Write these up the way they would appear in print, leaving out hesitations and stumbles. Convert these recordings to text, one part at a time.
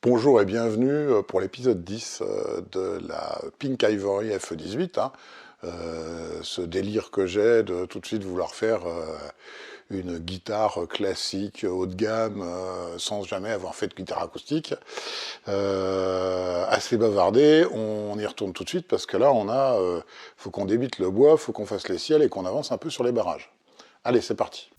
Bonjour et bienvenue pour l'épisode 10 de la Pink Ivory FE18, hein. Ce délire que j'ai de tout de suite vouloir faire une guitare classique haut de gamme sans jamais avoir fait de guitare acoustique. Assez bavardé, on y retourne tout de suite parce que là faut qu'on débite le bois, faut qu'on fasse les ciels et qu'on avance un peu sur les barrages. Allez, c'est parti.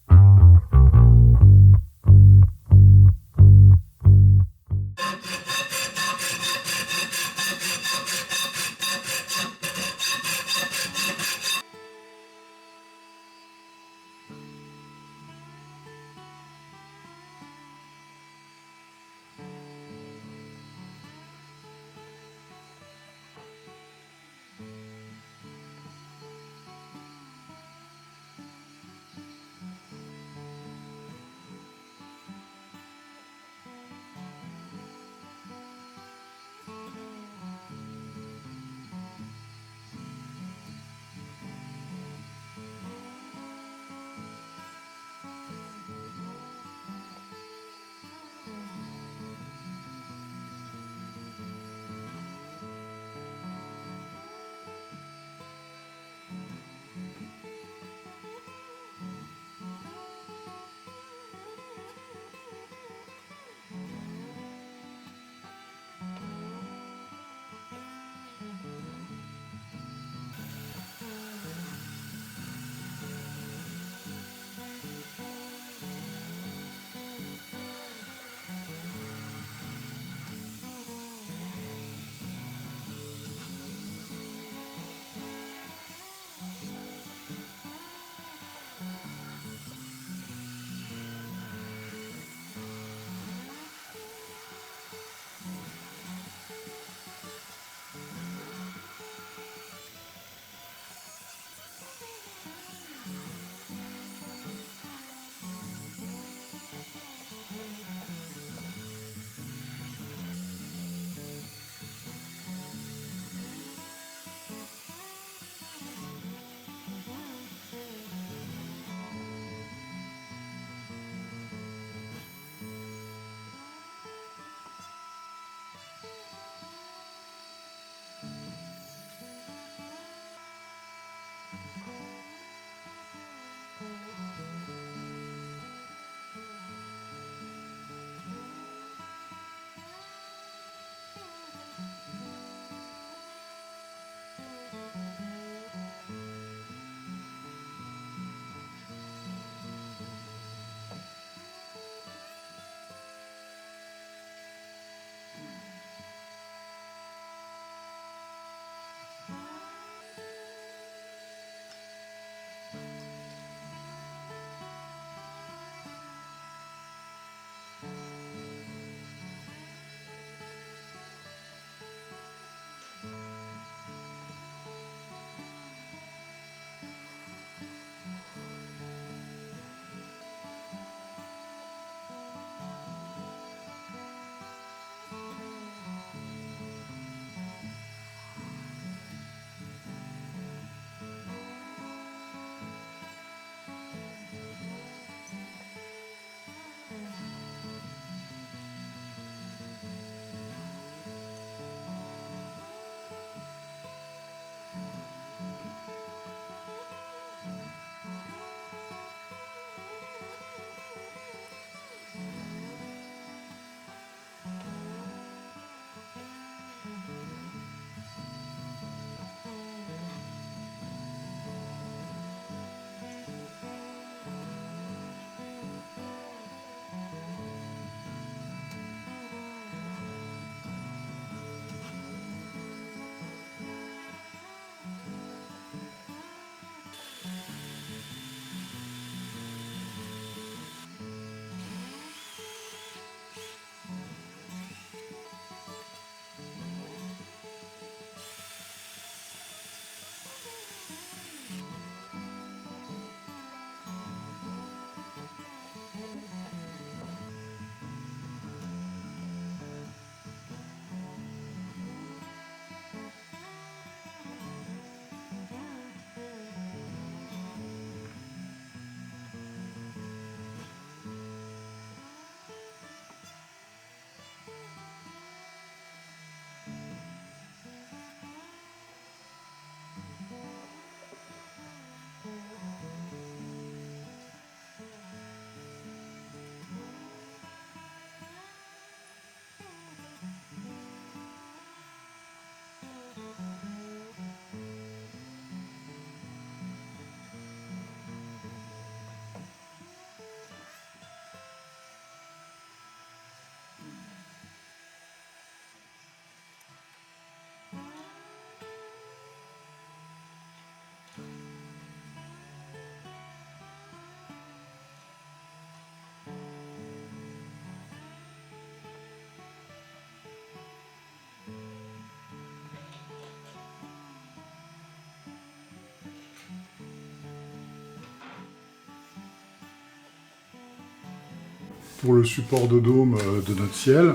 pour le support de dôme de notre ciel,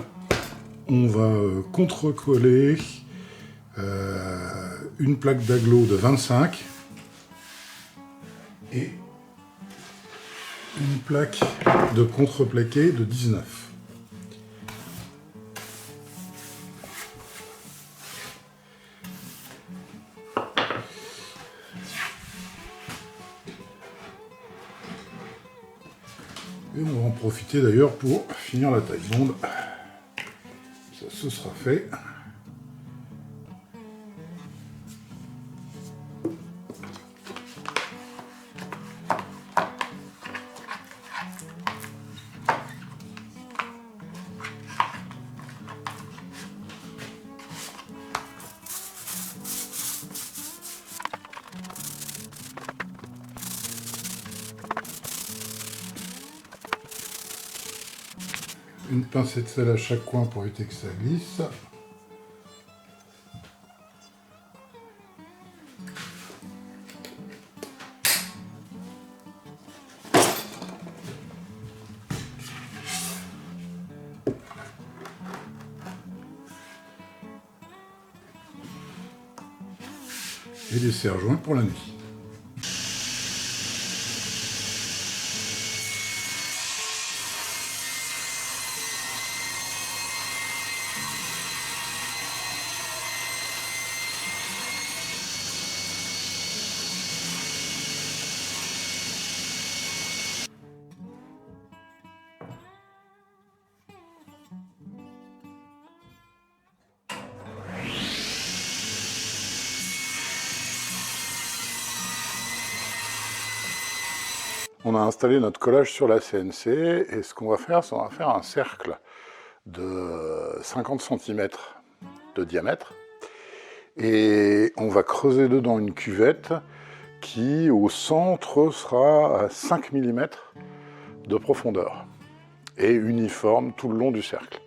on va contre-coller une plaque d'agglo de 25 et une plaque de contreplaqué de 19. Et on va en profiter d'ailleurs pour finir la taille blonde. Ça, ce sera fait. Une pincée de sel à chaque coin pour éviter que ça glisse. Et des serre-joints pour la nuit. On a installé notre collage sur la CNC et ce qu'on va faire, c'est qu'on va faire un cercle de 50 cm de diamètre et on va creuser dedans une cuvette qui, au centre, sera à 5 mm de profondeur et uniforme tout le long du cercle.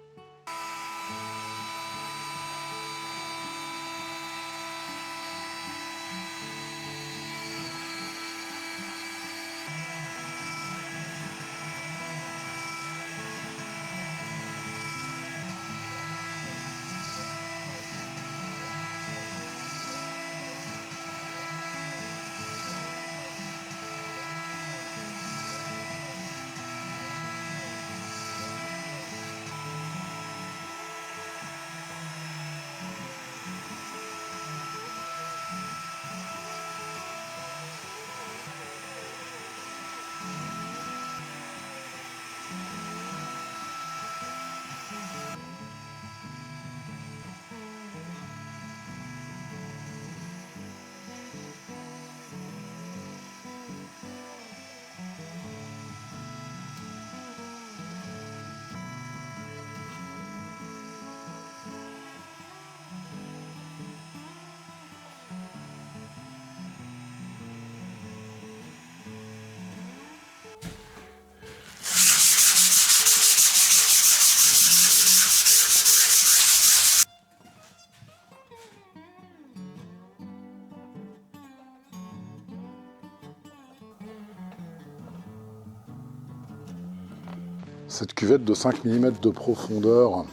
Cette cuvette de 5 mm de profondeur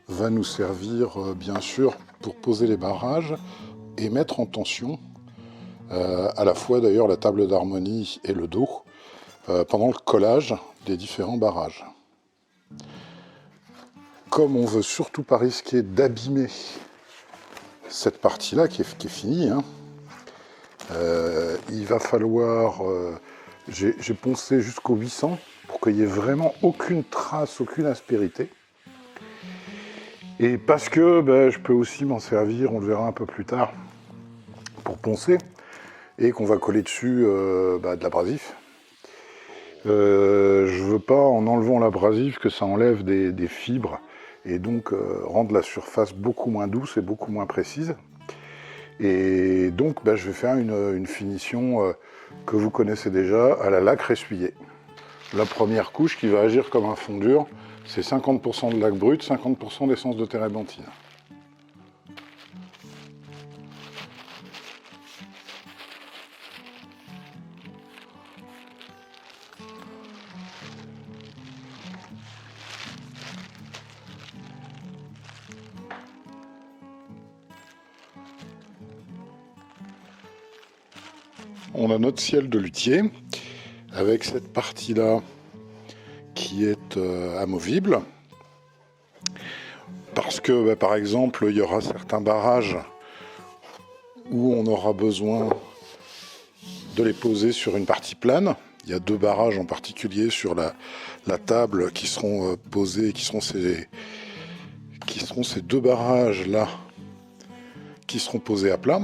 va nous servir bien sûr pour poser les barrages et mettre en tension à la fois d'ailleurs la table d'harmonie et le dos pendant le collage des différents barrages. Comme on veut surtout pas risquer d'abîmer cette partie-là qui est finie, hein, il va falloir... j'ai poncé jusqu'au 800 pour qu'il n'y ait vraiment aucune trace, aucune aspérité. Et parce que je peux aussi m'en servir, on le verra un peu plus tard, pour poncer, et qu'on va coller dessus de l'abrasif. Je veux pas, en enlevant l'abrasif, que ça enlève des fibres, et donc rendre la surface beaucoup moins douce et beaucoup moins précise. Et donc je vais faire une finition que vous connaissez déjà, à la lacre essuyée. La première couche qui va agir comme un fond dur, c'est 50% de laque brute, 50% d'essence de térébenthine. on a notre ciel de luthier avec cette partie-là qui est amovible. Parce que, par exemple, il y aura certains barrages où on aura besoin de les poser sur une partie plane. Il y a 2 barrages en particulier sur la table qui seront posés, qui seront ces 2 barrages-là qui seront posés à plat.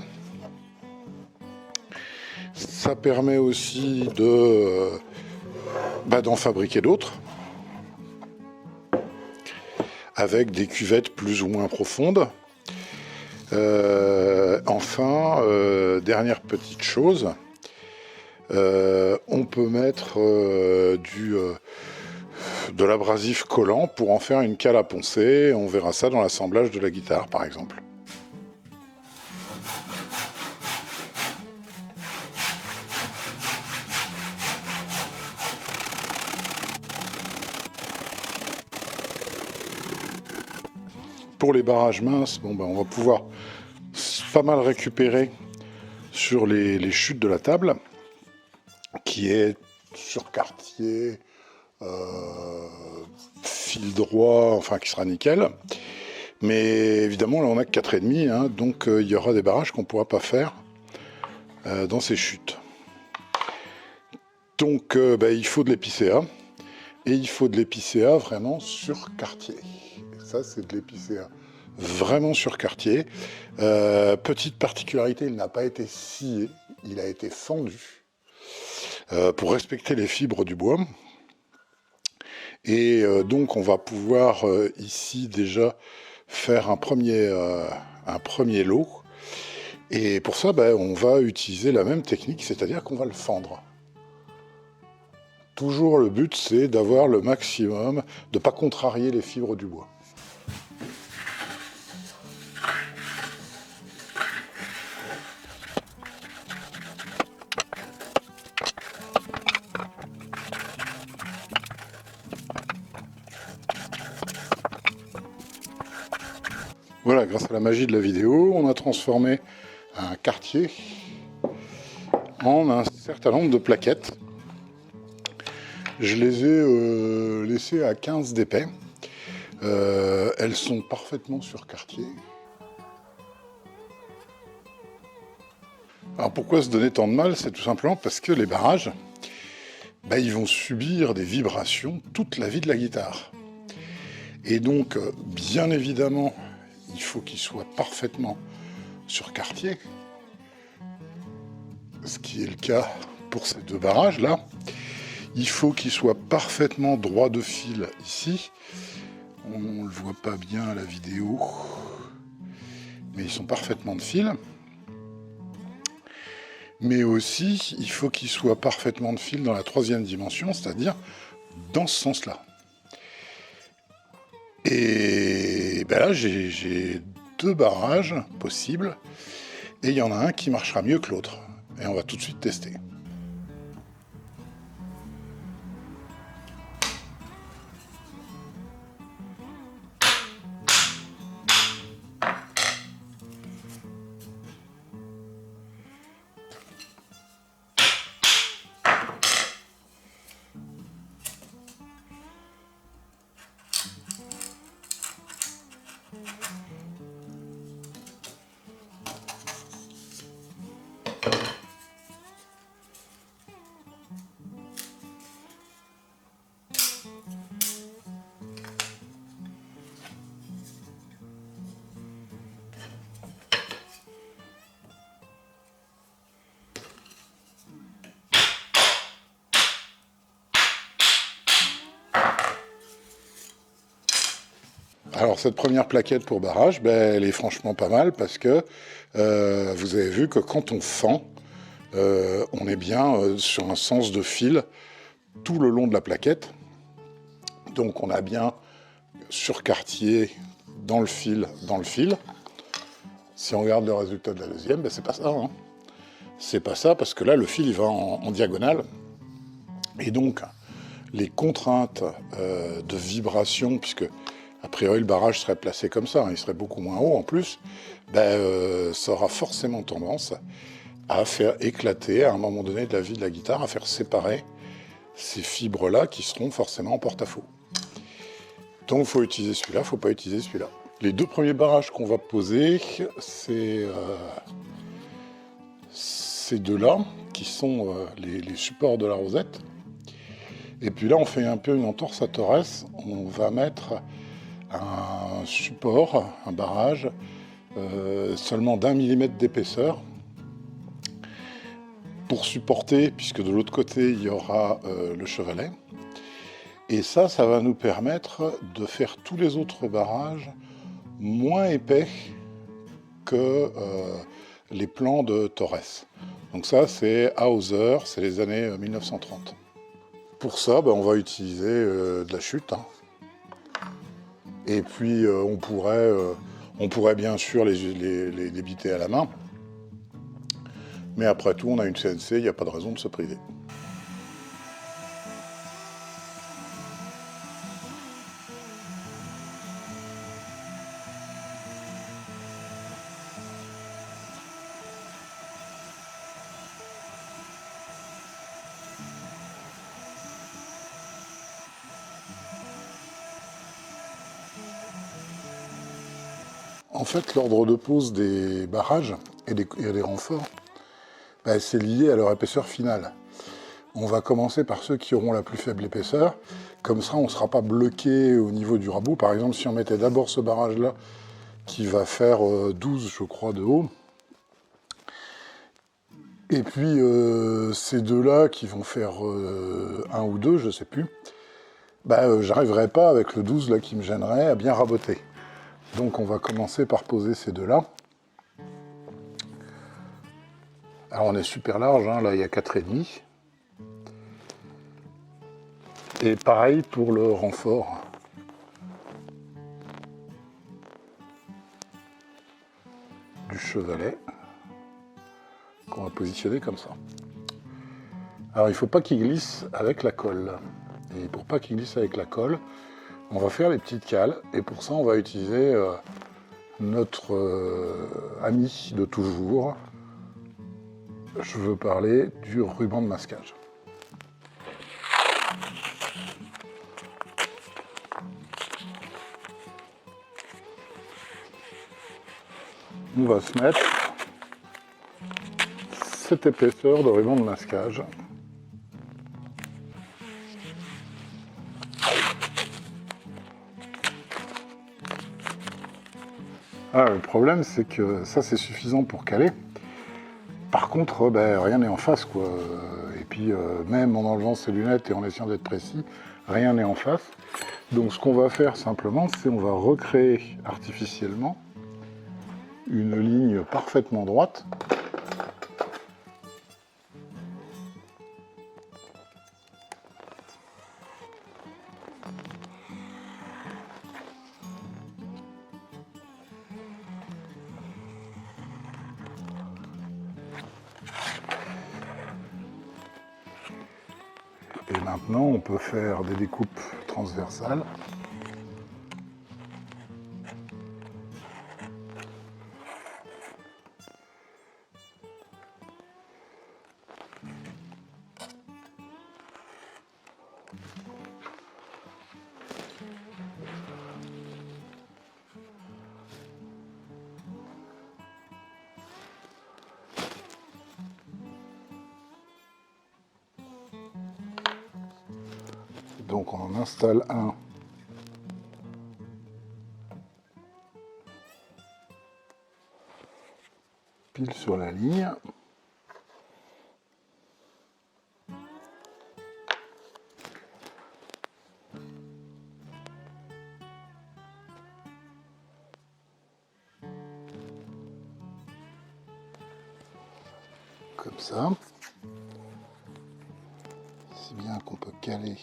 Ça permet aussi d'en fabriquer d'autres, avec des cuvettes plus ou moins profondes. Enfin, dernière petite chose, on peut mettre de l'abrasif collant pour en faire une cale à poncer. On verra ça dans l'assemblage de la guitare, par exemple. Pour les barrages minces, on va pouvoir pas mal récupérer sur les chutes de la table, qui est sur quartier, fil droit, enfin qui sera nickel. Mais évidemment, là on n'a que 4,5, donc il y aura des barrages qu'on ne pourra pas faire dans ces chutes. Donc il faut de l'épicéa, et il faut de l'épicéa vraiment sur quartier. Ça, c'est de l'épicéa vraiment sur quartier. Petite particularité, il n'a pas été scié, il a été fendu pour respecter les fibres du bois. Et donc, on va pouvoir ici déjà faire un premier lot. Et pour ça, on va utiliser la même technique, c'est-à-dire qu'on va le fendre. Toujours le but, c'est d'avoir le maximum, de ne pas contrarier les fibres du bois. Voilà, grâce à la magie de la vidéo, on a transformé un quartier en un certain nombre de plaquettes. Je les ai laissées à 15 d'épais. Elles sont parfaitement sur quartier. Alors pourquoi se donner tant de mal? C'est tout simplement parce que les barrages, ils vont subir des vibrations toute la vie de la guitare. Et donc, bien évidemment, il faut qu'ils soient parfaitement sur quartier, ce qui est le cas pour ces 2 barrages-là. Il faut qu'ils soient parfaitement droits de fil ici. On ne le voit pas bien à la vidéo, mais ils sont parfaitement de fil. Mais aussi, il faut qu'ils soient parfaitement de fil dans la 3e dimension, c'est-à-dire dans ce sens-là. Et là, j'ai 2 barrages possibles, et il y en a un qui marchera mieux que l'autre. Et on va tout de suite tester. Alors cette première plaquette pour barrage, elle est franchement pas mal parce que vous avez vu que quand on fend, on est bien sur un sens de fil tout le long de la plaquette. Donc on a bien sur quartier dans le fil. Si on regarde le résultat de la deuxième, c'est pas ça. C'est pas ça parce que là le fil il va en diagonale. Et donc les contraintes de vibration, puisque a priori le barrage serait placé comme ça, il serait beaucoup moins haut en plus, ça aura forcément tendance à faire éclater, à un moment donné de la vie de la guitare, à faire séparer ces fibres-là qui seront forcément en porte-à-faux. Donc il faut utiliser celui-là, il ne faut pas utiliser celui-là. Les deux premiers barrages qu'on va poser, c'est ces deux-là, qui sont les supports de la rosette. Et puis là, on fait un peu une entorse à Torres. On va mettre un support, un barrage, seulement d'1 millimètre d'épaisseur, pour supporter, puisque de l'autre côté, il y aura le chevalet. Et ça va nous permettre de faire tous les autres barrages moins épais que les plans de Torres. Donc ça, c'est Hauser, c'est les années 1930. Pour ça, on va utiliser de la chute. Hein. Et puis, on pourrait bien sûr les débiter à la main. Mais après tout, on a une CNC, il n'y a pas de raison de se priver. En fait, l'ordre de pose des barrages et des renforts, c'est lié à leur épaisseur finale. On va commencer par ceux qui auront la plus faible épaisseur. Comme ça, on ne sera pas bloqué au niveau du rabot. Par exemple, si on mettait d'abord ce barrage-là, qui va faire 12, je crois, de haut, et puis ces deux-là qui vont faire 1 ou 2, je ne sais plus, j'arriverai pas avec le 12 là qui me gênerait à bien raboter. Donc on va commencer par poser ces deux-là. Alors on est super large, hein, là il y a 4,5. Et pareil pour le renfort. Du chevalet, qu'on va positionner comme ça. Alors il ne faut pas qu'il glisse avec la colle. Et pour pas qu'il glisse avec la colle, on va faire les petites cales. Et pour ça, on va utiliser notre ami de toujours. Je veux parler du ruban de masquage. On va se mettre cette épaisseur de ruban de masquage. Le problème, c'est que ça, c'est suffisant pour caler. Par contre, rien n'est en face, quoi. Et puis, même en enlevant ses lunettes et en essayant d'être précis, rien n'est en face. Donc, ce qu'on va faire simplement, c'est on va recréer artificiellement une ligne parfaitement droite. Et maintenant, on peut faire des découpes transversales. Donc on en installe un pile sur la ligne. Comme ça. Si bien qu'on peut caler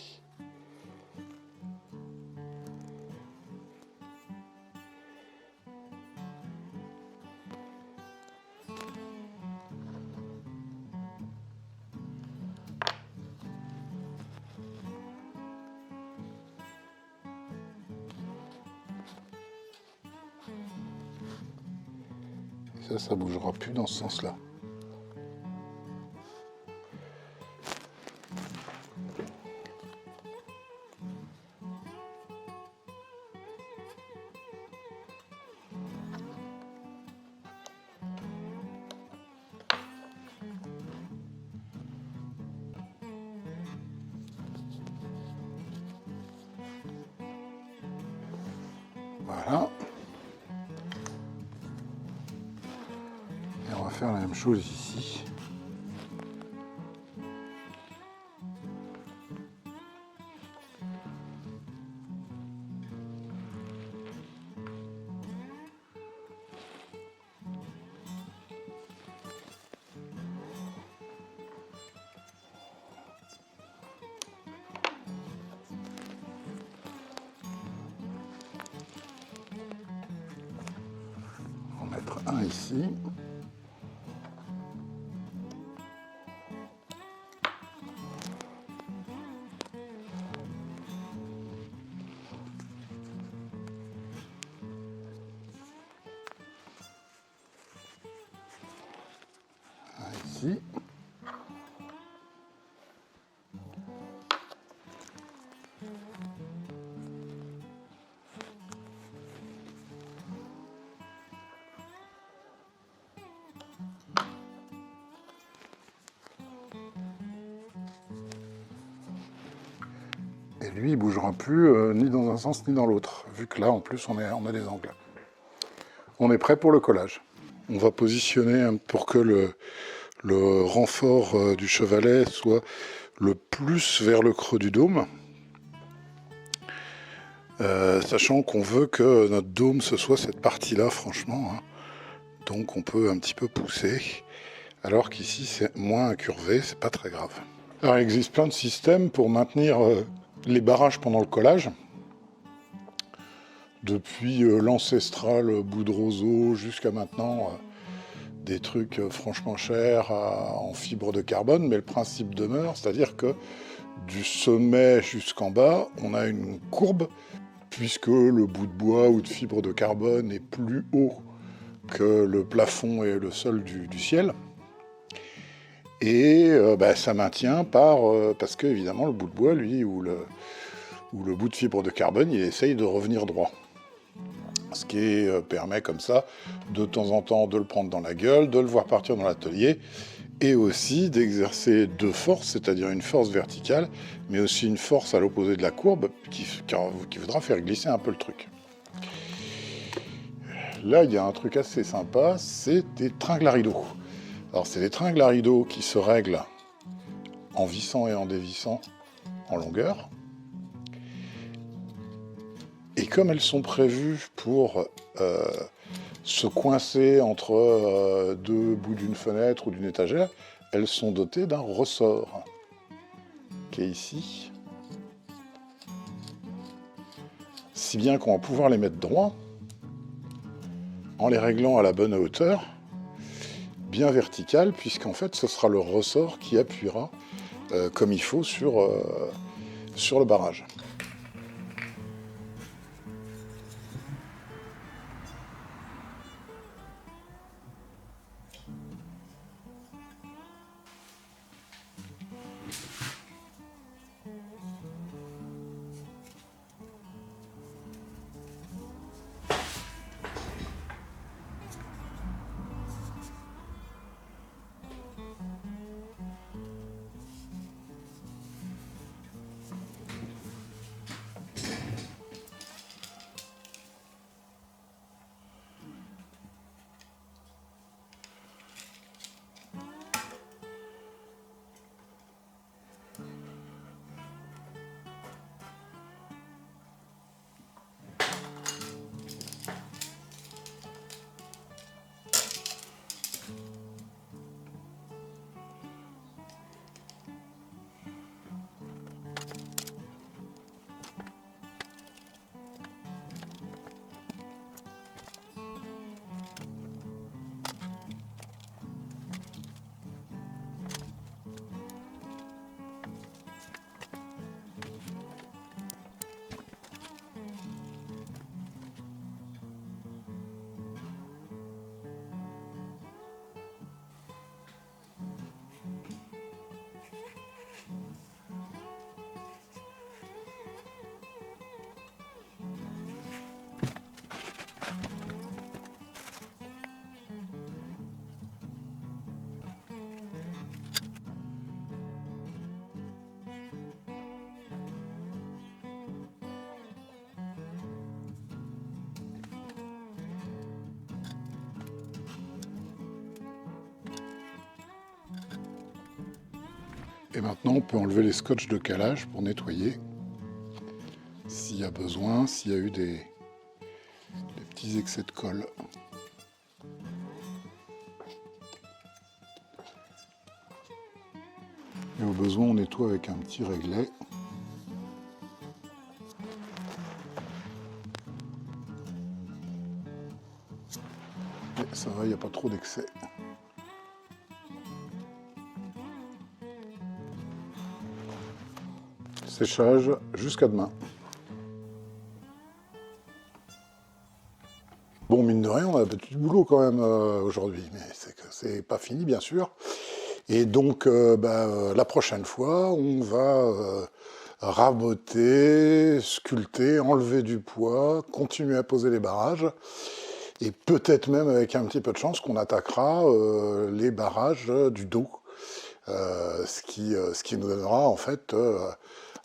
ça bougera plus dans ce sens-là. Voilà. Et on va faire la même chose ici. On va mettre un ici. Ici. Et lui, il ne bougera plus ni dans un sens ni dans l'autre, vu que là, en plus, on a des angles. On est prêt pour le collage. On va positionner pour que le renfort du chevalet soit le plus vers le creux du dôme, sachant qu'on veut que notre dôme ce soit cette partie-là, franchement, hein. Donc on peut un petit peu pousser, alors qu'ici c'est moins incurvé, c'est pas très grave. Alors il existe plein de systèmes pour maintenir les barrages pendant le collage, depuis l'ancestral bout de roseau jusqu'à maintenant des trucs franchement chers en fibre de carbone, mais le principe demeure, c'est-à-dire que du sommet jusqu'en bas, on a une courbe, puisque le bout de bois ou de fibre de carbone est plus haut que le plafond et le sol du ciel. Et ça maintient parce que évidemment le bout de bois, lui, ou le bout de fibre de carbone, il essaye de revenir droit. Ce qui permet comme ça, de temps en temps, de le prendre dans la gueule, de le voir partir dans l'atelier, et aussi d'exercer deux forces, c'est-à-dire une force verticale, mais aussi une force à l'opposé de la courbe, qui voudra faire glisser un peu le truc. Là, il y a un truc assez sympa, c'est des tringles à rideaux. Alors, c'est des tringles à rideaux qui se règlent en vissant et en dévissant en longueur. Et comme elles sont prévues pour se coincer entre deux bouts d'une fenêtre ou d'une étagère, elles sont dotées d'un ressort, qui est ici. Si bien qu'on va pouvoir les mettre droits, en les réglant à la bonne hauteur, bien verticale, puisqu'en fait ce sera le ressort qui appuiera comme il faut sur le barrage. Et maintenant, on peut enlever les scotch de calage pour nettoyer. S'il y a besoin, s'il y a eu des petits excès de colle. Et au besoin, on nettoie avec un petit réglet. Et ça va, il n'y a pas trop d'excès. Séchage jusqu'à demain. Bon, mine de rien, on a un petit boulot quand même aujourd'hui, mais c'est que c'est pas fini, bien sûr. Et donc, la prochaine fois, on va raboter, sculpter, enlever du poids, continuer à poser les barrages, et peut-être même, avec un petit peu de chance, qu'on attaquera les barrages du dos, ce qui nous donnera en fait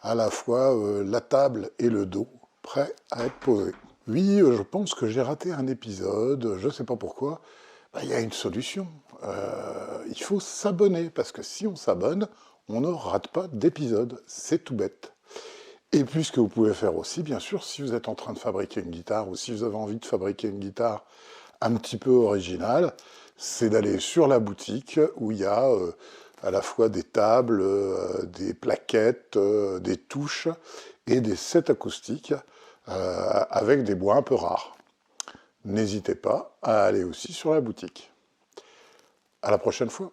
à la fois la table et le dos prêts à être posés. Oui, je pense que j'ai raté un épisode, je ne sais pas pourquoi. Il y a une solution. Il faut s'abonner, parce que si on s'abonne, on ne rate pas d'épisode. C'est tout bête. Et puis ce que vous pouvez faire aussi, bien sûr, si vous êtes en train de fabriquer une guitare, ou si vous avez envie de fabriquer une guitare un petit peu originale, c'est d'aller sur la boutique où il y a à la fois des tables, des plaquettes, des touches et des sets acoustiques avec des bois un peu rares. N'hésitez pas à aller aussi sur la boutique. À la prochaine fois.